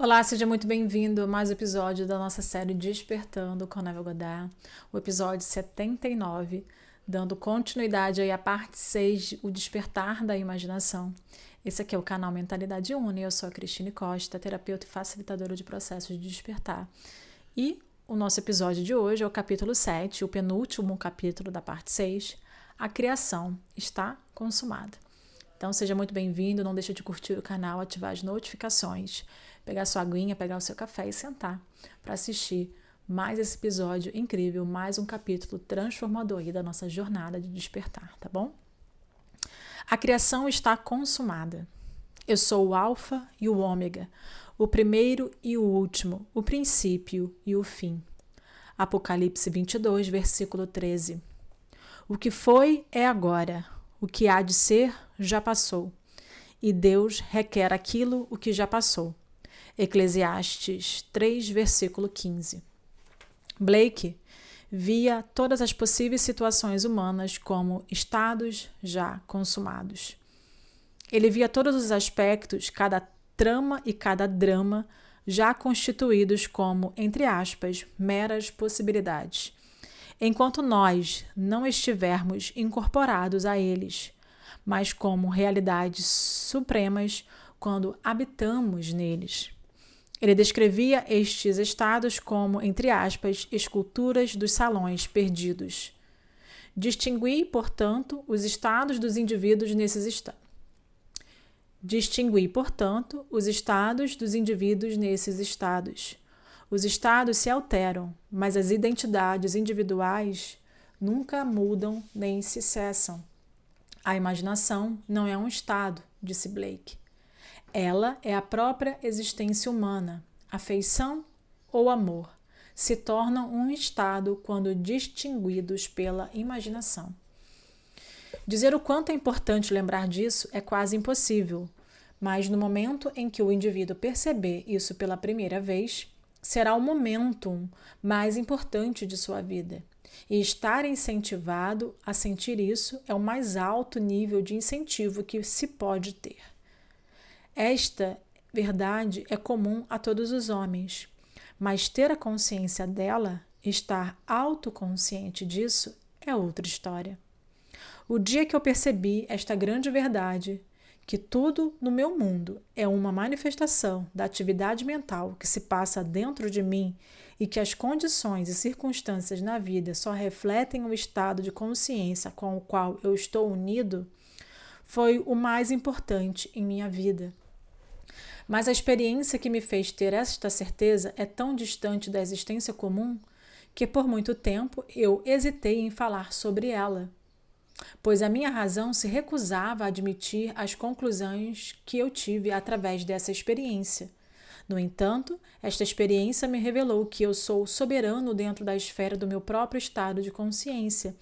Olá, seja muito bem-vindo a mais um episódio da nossa série Despertando com Neville Goddard, o episódio 79, dando continuidade aí à parte 6, o despertar da imaginação. Esse aqui é o canal Mentalidade Une, eu sou a Cristine Costa, terapeuta e facilitadora de processos de despertar. E o nosso episódio de hoje é o capítulo 7, o penúltimo capítulo da parte 6, a criação está consumada. Então seja muito bem-vindo, não deixe de curtir o canal, ativar as notificações, pegar sua aguinha, pegar o seu café e sentar para assistir mais esse episódio incrível, mais um capítulo transformador aí da nossa jornada de despertar, tá bom? A criação está consumada. Eu sou o alfa e o ômega, o primeiro e o último, o princípio e o fim. Apocalipse 22, versículo 13. O que foi é agora, o que há de ser já passou, e Deus requer aquilo o que já passou. Eclesiastes 3, versículo 15. Blake via todas as possíveis situações humanas como estados já consumados. Ele via todos os aspectos, cada trama e cada drama, já constituídos como, entre aspas, meras possibilidades, enquanto nós não estivermos incorporados a eles, mas como realidades supremas quando habitamos neles. Ele descrevia estes estados como, entre aspas, esculturas dos salões perdidos. Distingui, portanto, os estados dos indivíduos nesses estados. Os estados se alteram, mas as identidades individuais nunca mudam nem se cessam. A imaginação não é um estado, disse Blake. Ela é a própria existência humana. Afeição ou amor se tornam um estado quando distinguidos pela imaginação. Dizer o quanto é importante lembrar disso é quase impossível, mas no momento em que o indivíduo perceber isso pela primeira vez, será o momentum mais importante de sua vida. E estar incentivado a sentir isso é o mais alto nível de incentivo que se pode ter. Esta verdade é comum a todos os homens, mas ter a consciência dela, estar autoconsciente disso, é outra história. O dia que eu percebi esta grande verdade, que tudo no meu mundo é uma manifestação da atividade mental que se passa dentro de mim e que as condições e circunstâncias na vida só refletem o estado de consciência com o qual eu estou unido, foi o mais importante em minha vida. Mas a experiência que me fez ter esta certeza é tão distante da existência comum que por muito tempo eu hesitei em falar sobre ela, pois a minha razão se recusava a admitir as conclusões que eu tive através dessa experiência. No entanto, esta experiência me revelou que eu sou soberano dentro da esfera do meu próprio estado de consciência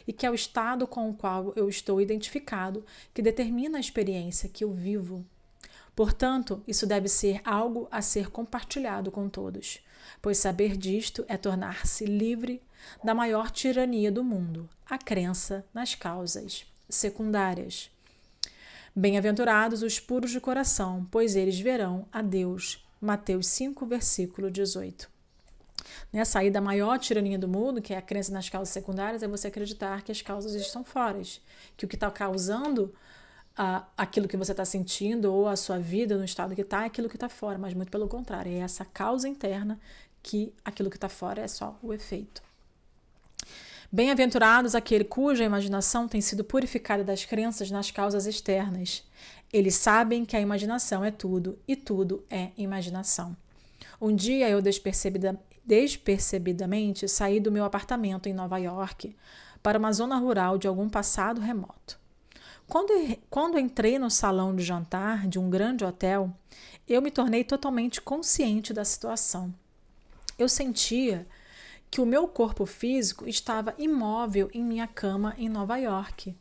e que é o estado com o qual eu estou identificado que determina a experiência que eu vivo. Portanto, isso deve ser algo a ser compartilhado com todos, pois saber disto é tornar-se livre da maior tirania do mundo, a crença nas causas secundárias. Bem-aventurados os puros de coração, pois eles verão a Deus. Mateus 5, versículo 18. Nessa aí da maior tirania do mundo, que é a crença nas causas secundárias, é você acreditar que as causas estão fora, que o que está causando aquilo que você está sentindo ou a sua vida no estado que está é aquilo que está fora, mas muito pelo contrário, é essa causa interna que aquilo que está fora é só o efeito. Bem-aventurados aquele cuja imaginação tem sido purificada das crenças nas causas externas. Eles sabem que a imaginação é tudo e tudo é imaginação. Um dia eu despercebidamente saí do meu apartamento em Nova York para uma zona rural de algum passado remoto. Quando entrei no salão de jantar de um grande hotel, eu me tornei totalmente consciente da situação. Eu sentia que o meu corpo físico estava imóvel em minha cama em Nova York.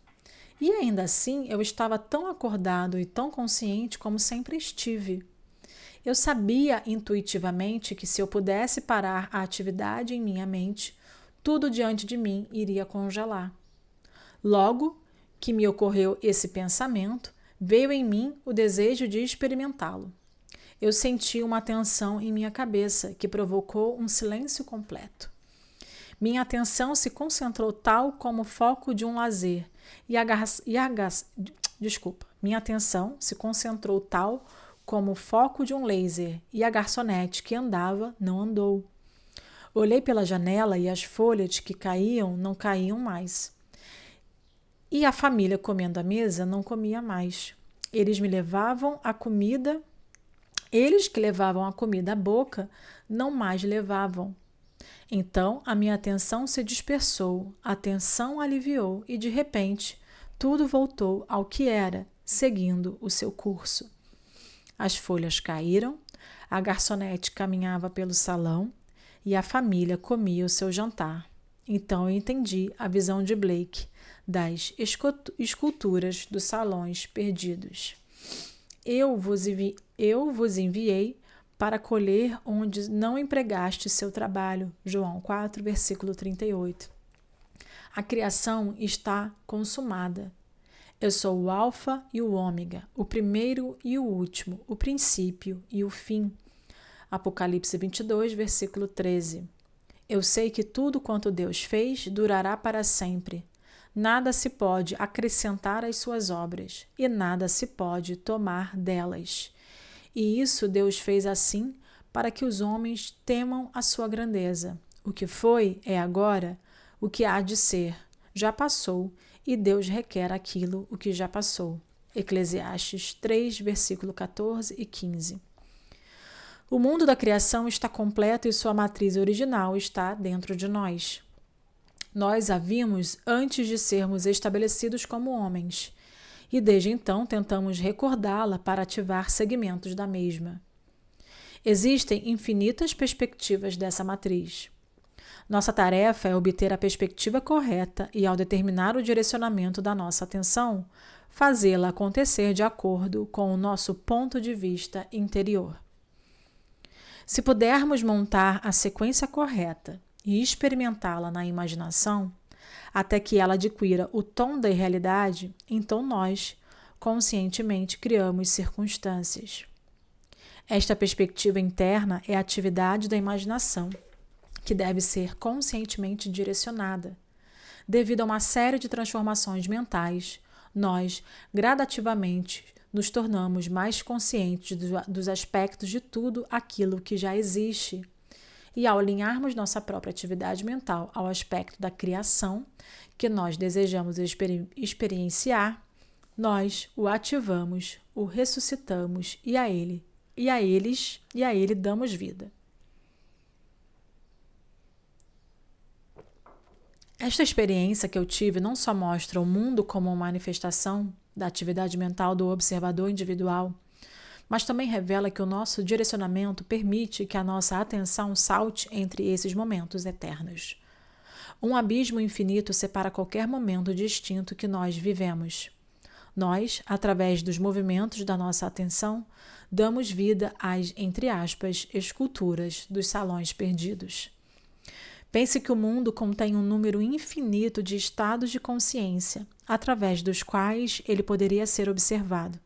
E ainda assim, eu estava tão acordado e tão consciente como sempre estive. Eu sabia intuitivamente que se eu pudesse parar a atividade em minha mente, tudo diante de mim iria congelar. Logo que me ocorreu esse pensamento, veio em mim o desejo de experimentá-lo. eu senti uma tensão em minha cabeça que provocou um silêncio completo. Minha atenção se concentrou tal como o foco de um laser Minha atenção se concentrou tal como o foco de um laser e a garçonete que andava não andou. Olhei pela janela e as folhas que caíam não caíam mais. E a família comendo à mesa não comia mais. Eles que levavam a comida à boca não mais levavam. Então a minha atenção se dispersou, a tensão aliviou e de repente tudo voltou ao que era, seguindo o seu curso. As folhas caíram, a garçonete caminhava pelo salão e a família comia o seu jantar. Então eu entendi a visão de Blake das esculturas dos salões perdidos. Eu vos enviei para colher onde não empregaste seu trabalho. João 4, versículo 38. A criação está consumada. Eu sou o Alfa e o Ômega, o primeiro e o último, o princípio e o fim. Apocalipse 22, versículo 13. Eu sei que tudo quanto Deus fez durará para sempre. Nada se pode acrescentar às suas obras, e nada se pode tomar delas. E isso Deus fez assim para que os homens temam a sua grandeza. O que foi é agora, o que há de ser já passou, e Deus requer aquilo o que já passou. Eclesiastes 3, versículo 14 e 15. O mundo da criação está completo e sua matriz original está dentro de nós. Nós a vimos antes de sermos estabelecidos como homens, e desde então tentamos recordá-la para ativar segmentos da mesma. Existem infinitas perspectivas dessa matriz. Nossa tarefa é obter a perspectiva correta e, ao determinar o direcionamento da nossa atenção, fazê-la acontecer de acordo com o nosso ponto de vista interior. Se pudermos montar a sequência correta e experimentá-la na imaginação, até que ela adquira o tom da realidade, então nós, conscientemente, criamos circunstâncias. Esta perspectiva interna é a atividade da imaginação, que deve ser conscientemente direcionada. Devido a uma série de transformações mentais, nós, gradativamente, nos tornamos mais conscientes dos aspectos de tudo aquilo que já existe. E ao alinharmos nossa própria atividade mental ao aspecto da criação que nós desejamos experienciar, nós o ativamos, o ressuscitamos e a ele damos vida. Esta experiência que eu tive não só mostra o mundo como uma manifestação da atividade mental do observador individual, mas também revela que o nosso direcionamento permite que a nossa atenção salte entre esses momentos eternos. Um abismo infinito separa qualquer momento distinto que nós vivemos. Nós, através dos movimentos da nossa atenção, damos vida às, entre aspas, esculturas dos salões perdidos. Pense que o mundo contém um número infinito de estados de consciência, através dos quais ele poderia ser observado.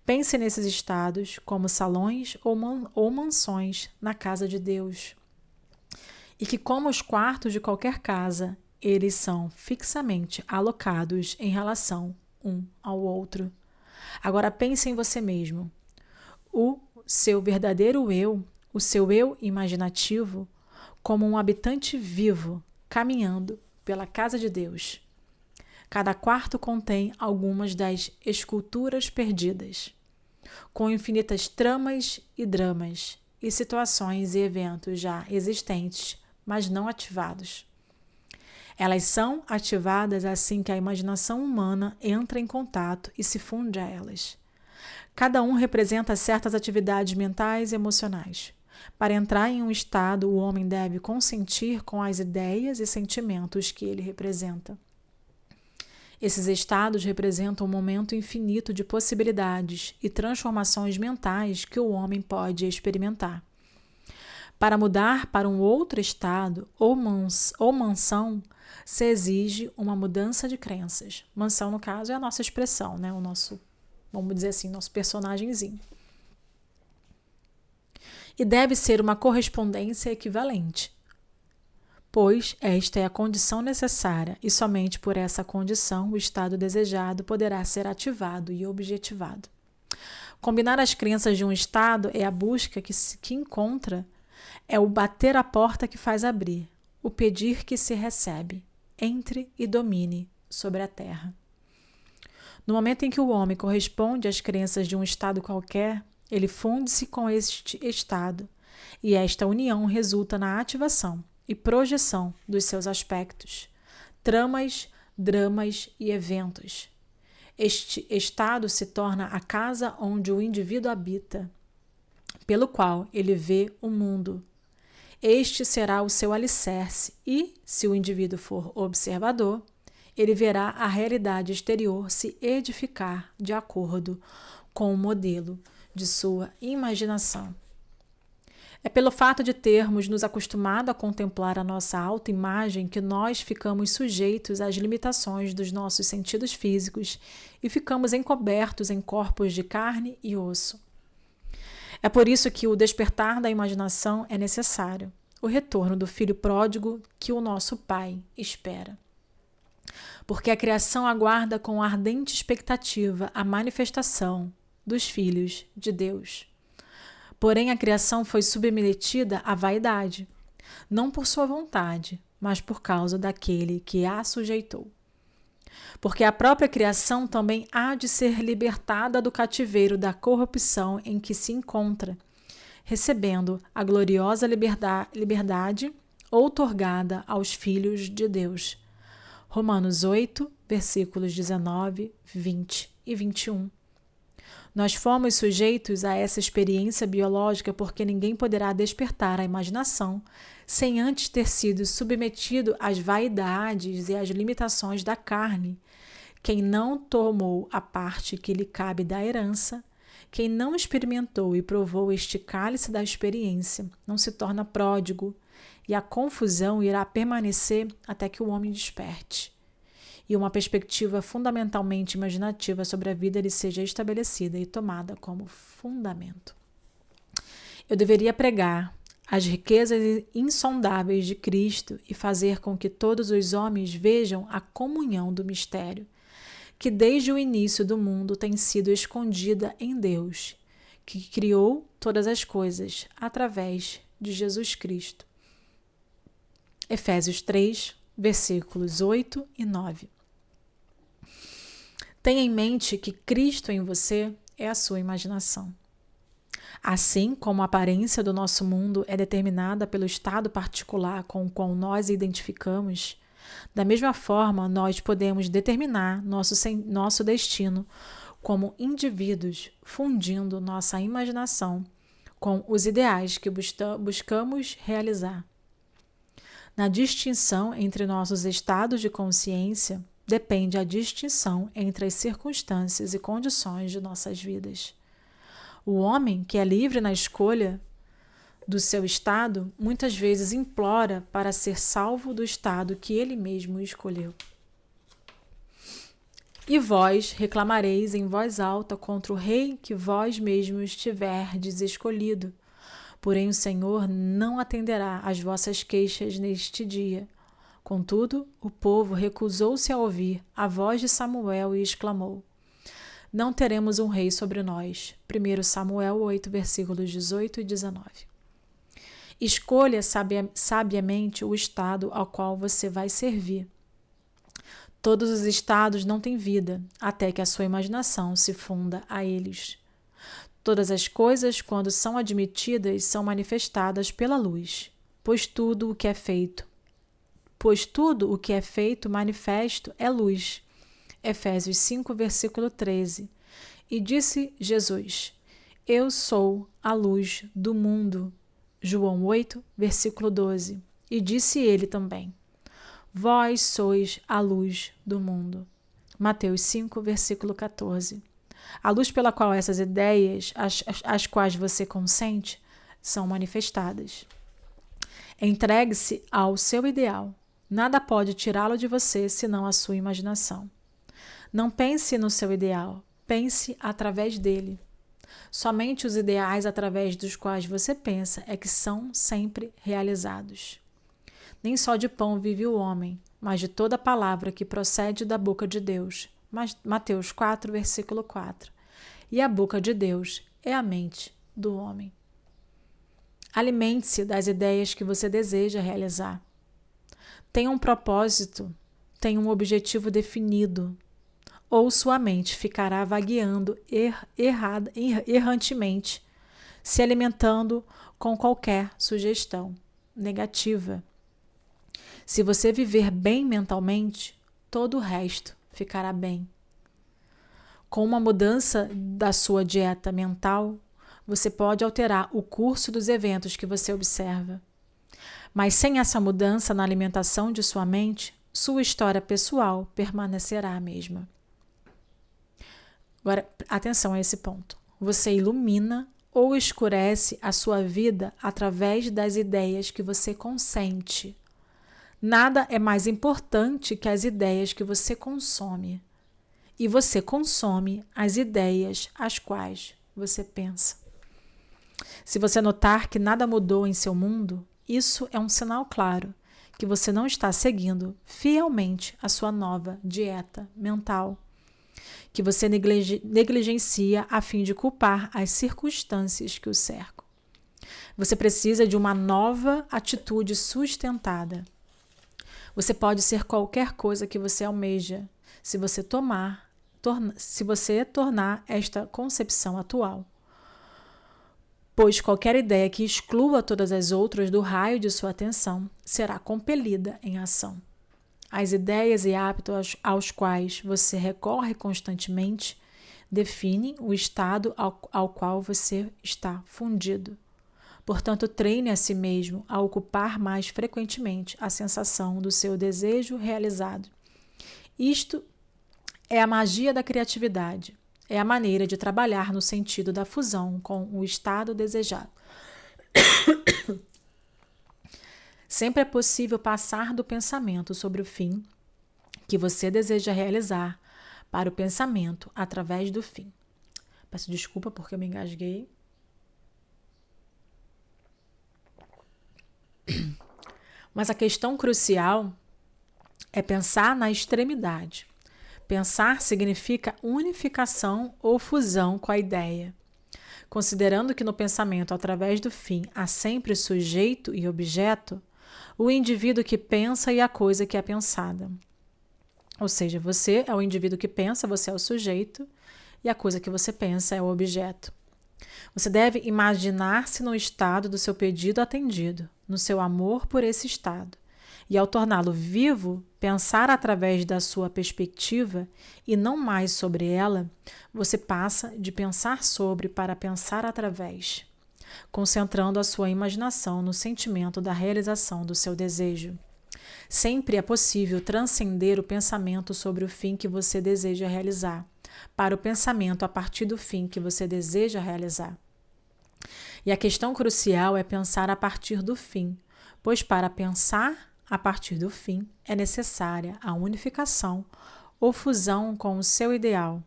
Pense nesses estados como salões ou mansões na casa de Deus. E que, como os quartos de qualquer casa, eles são fixamente alocados em relação um ao outro. Agora pense em você mesmo. O seu verdadeiro eu, o seu eu imaginativo, como um habitante vivo, caminhando pela casa de Deus. Cada quarto contém algumas das esculturas perdidas, com infinitas tramas e dramas, e situações e eventos já existentes, mas não ativados. Elas são ativadas assim que a imaginação humana entra em contato e se funde a elas. Cada um representa certas atividades mentais e emocionais. Para entrar em um estado, o homem deve consentir com as ideias e sentimentos que ele representa. Esses estados representam um momento infinito de possibilidades e transformações mentais que o homem pode experimentar. Para mudar para um outro estado ou mansão, se exige uma mudança de crenças. Mansão, no caso, é a nossa expressão, né? O nosso, vamos dizer assim, nosso personagemzinho. e deve ser uma correspondência equivalente, pois esta é a condição necessária e somente por essa condição o estado desejado poderá ser ativado e objetivado. Combinar as crenças de um estado é a busca que encontra, é o bater a porta que faz abrir, o pedir que se recebe, entre e domine sobre a terra. No momento em que o homem corresponde às crenças de um estado qualquer, ele funde-se com este estado, e esta união resulta na ativação e projeção dos seus aspectos, tramas, dramas e eventos. Este estado se torna a casa onde o indivíduo habita, pelo qual ele vê o mundo. Este será o seu alicerce e, se o indivíduo for observador, ele verá a realidade exterior se edificar de acordo com o modelo de sua imaginação. É pelo fato de termos nos acostumado a contemplar a nossa autoimagem que nós ficamos sujeitos às limitações dos nossos sentidos físicos e ficamos encobertos em corpos de carne e osso. É por isso que o despertar da imaginação é necessário, o retorno do filho pródigo que o nosso Pai espera. Porque a criação aguarda com ardente expectativa a manifestação dos filhos de Deus. Porém, a criação foi submetida à vaidade, não por sua vontade, mas por causa daquele que a sujeitou. Porque a própria criação também há de ser libertada do cativeiro da corrupção em que se encontra, recebendo a gloriosa liberdade outorgada aos filhos de Deus. Romanos 8, versículos 19, 20 e 21. Nós fomos sujeitos a essa experiência biológica porque ninguém poderá despertar a imaginação sem antes ter sido submetido às vaidades e às limitações da carne. Quem não tomou a parte que lhe cabe da herança, quem não experimentou e provou este cálice da experiência, não se torna pródigo, e a confusão irá permanecer até que o homem desperte e uma perspectiva fundamentalmente imaginativa sobre a vida lhe seja estabelecida e tomada como fundamento. Eu deveria pregar as riquezas insondáveis de Cristo e fazer com que todos os homens vejam a comunhão do mistério, que desde o início do mundo tem sido escondida em Deus, que criou todas as coisas através de Jesus Cristo. Efésios 3, versículos 8 e 9. Tenha em mente que Cristo em você é a sua imaginação. Assim como a aparência do nosso mundo é determinada pelo estado particular com o qual nós identificamos, da mesma forma nós podemos determinar nosso destino como indivíduos, fundindo nossa imaginação com os ideais que buscamos realizar. Na distinção entre nossos estados de consciência, depende a distinção entre as circunstâncias e condições de nossas vidas. O homem que é livre na escolha do seu estado, muitas vezes implora para ser salvo do estado que ele mesmo escolheu. E vós reclamareis em voz alta contra o rei que vós mesmos tiverdes escolhido. Porém o Senhor não atenderá às vossas queixas neste dia. Contudo, o povo recusou-se a ouvir a voz de Samuel e exclamou: Não teremos um rei sobre nós. 1 Samuel 8, versículos 18 e 19. Escolha sabiamente o estado ao qual você vai servir. Todos os estados não têm vida, até que a sua imaginação se funda a eles. Todas as coisas, quando são admitidas, são manifestadas pela luz, pois tudo o que é feito manifesto é luz. Efésios 5, versículo 13. E disse Jesus: Eu sou a luz do mundo. João 8, versículo 12. E disse ele também: Vós sois a luz do mundo. Mateus 5, versículo 14. A luz pela qual essas ideias, às quais você consente, são manifestadas. Entregue-se ao seu ideal. Nada pode tirá-lo de você senão a sua imaginação. Não pense no seu ideal, pense através dele. Somente os ideais através dos quais você pensa é que são sempre realizados. Nem só de pão vive o homem, mas de toda palavra que procede da boca de Deus. Mateus 4, versículo 4. E a boca de Deus é a mente do homem. Alimente-se das ideias que você deseja realizar. Tenha um propósito, tenha um objetivo definido, ou sua mente ficará vagueando errantemente, se alimentando com qualquer sugestão negativa. Se você viver bem mentalmente, todo o resto ficará bem. Com uma mudança da sua dieta mental, você pode alterar o curso dos eventos que você observa. Mas sem essa mudança na alimentação de sua mente, sua história pessoal permanecerá a mesma. Agora, atenção a esse ponto. Você ilumina ou escurece a sua vida através das ideias que você consente. Nada é mais importante que as ideias que você consome. E você consome as ideias às quais você pensa. Se você notar que nada mudou em seu mundo, isso é um sinal claro que você não está seguindo fielmente a sua nova dieta mental, que você negligencia a fim de culpar as circunstâncias que o cercam. Você precisa de uma nova atitude sustentada. Você pode ser qualquer coisa que você almeja, se você tornar esta concepção atual. Pois qualquer ideia que exclua todas as outras do raio de sua atenção será compelida em ação. As ideias e hábitos aos quais você recorre constantemente definem o estado ao qual você está fundido. Portanto, treine a si mesmo a ocupar mais frequentemente a sensação do seu desejo realizado. Isto é a magia da criatividade. É a maneira de trabalhar no sentido da fusão com o estado desejado. Sempre é possível passar do pensamento sobre o fim que você deseja realizar para o pensamento através do fim. Peço desculpa porque eu me engasguei. Mas a questão crucial é pensar na extremidade. Pensar significa unificação ou fusão com a ideia. Considerando que no pensamento através do fim há sempre sujeito e objeto, o indivíduo que pensa e a coisa que é pensada. Ou seja, você é o indivíduo que pensa, você é o sujeito, e a coisa que você pensa é o objeto. Você deve imaginar-se no estado do seu pedido atendido, no seu amor por esse estado. E ao torná-lo vivo, pensar através da sua perspectiva e não mais sobre ela, você passa de pensar sobre para pensar através, concentrando a sua imaginação no sentimento da realização do seu desejo. Sempre é possível transcender o pensamento sobre o fim que você deseja realizar, para o pensamento a partir do fim que você deseja realizar. E a questão crucial é pensar a partir do fim, pois para pensar a partir do fim é necessária a unificação ou fusão com o seu ideal,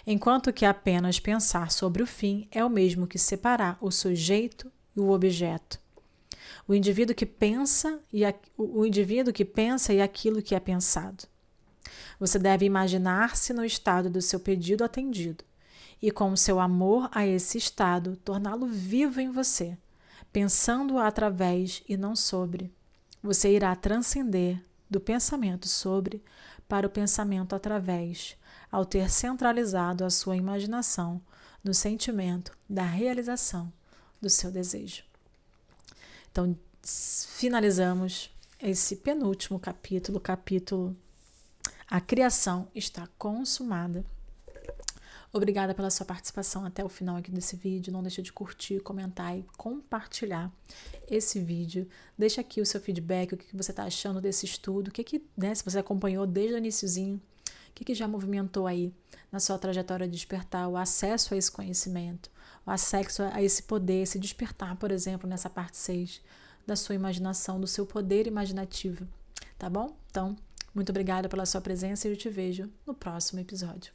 enquanto que apenas pensar sobre o fim é o mesmo que separar o sujeito e o objeto. O indivíduo que pensa e aquilo que é pensado. Você deve imaginar-se no estado do seu pedido atendido e, com o seu amor a esse estado, torná-lo vivo em você, pensando através e não sobre. Você irá transcender do pensamento sobre para o pensamento através, ao ter centralizado a sua imaginação no sentimento da realização do seu desejo. Então, finalizamos esse penúltimo capítulo A Criação Está Consumada. Obrigada pela sua participação até o final aqui desse vídeo. Não deixe de curtir, comentar e compartilhar esse vídeo. Deixa aqui o seu feedback, o que você está achando desse estudo, se você acompanhou desde o iniciozinho, o que já movimentou aí na sua trajetória de despertar, o acesso a esse conhecimento, o acesso a esse poder, esse despertar, por exemplo, nessa parte 6 da sua imaginação, do seu poder imaginativo, tá bom? Então, muito obrigada pela sua presença e eu te vejo no próximo episódio.